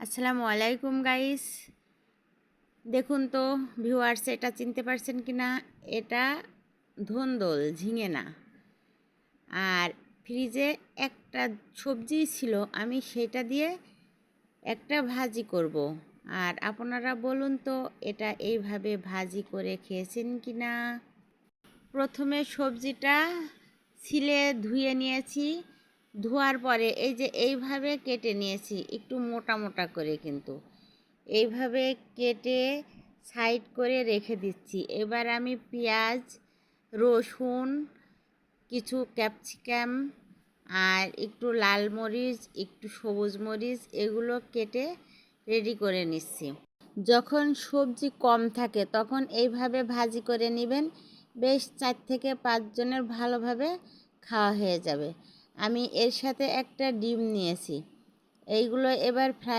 আসসালামু আলাইকুম গাইস। দেখুন তো ভিউয়ার্স, এটা চিনতে পারছেন কি না? এটা ধুন্দুল, ঝিঙে না। আর ফ্রিজে একটা সবজি ছিল, আমি সেটা দিয়ে একটা ভাজি করব। আর আপনারা বলুন তো এটা এইভাবে ভাজি করে খেয়েছেন কি না? প্রথমে সবজিটা ছিলে ধুয়ে নিয়েছি। ধোয়ার পরে এই যে এইভাবে কেটে নিয়েছি, একটু মোটা মোটা করে, কিন্তু এইভাবে কেটে সাইড করে রেখে দিচ্ছি। এবার আমি পেঁয়াজ, রসুন, কিছু ক্যাপসিকাম আর একটু লাল মরিচ, একটু সবুজ মরিচ, এগুলো কেটে রেডি করে নিচ্ছি। যখন সবজি কম থাকে তখন এইভাবে ভাজি করে নেবেন, বেশ 4 থেকে 5 জনের ভালোভাবে খাওয়া হয়ে যাবে। আমি এর সাথে একটা ডিম নিয়েছি। এইগুলো এবার ফ্রাই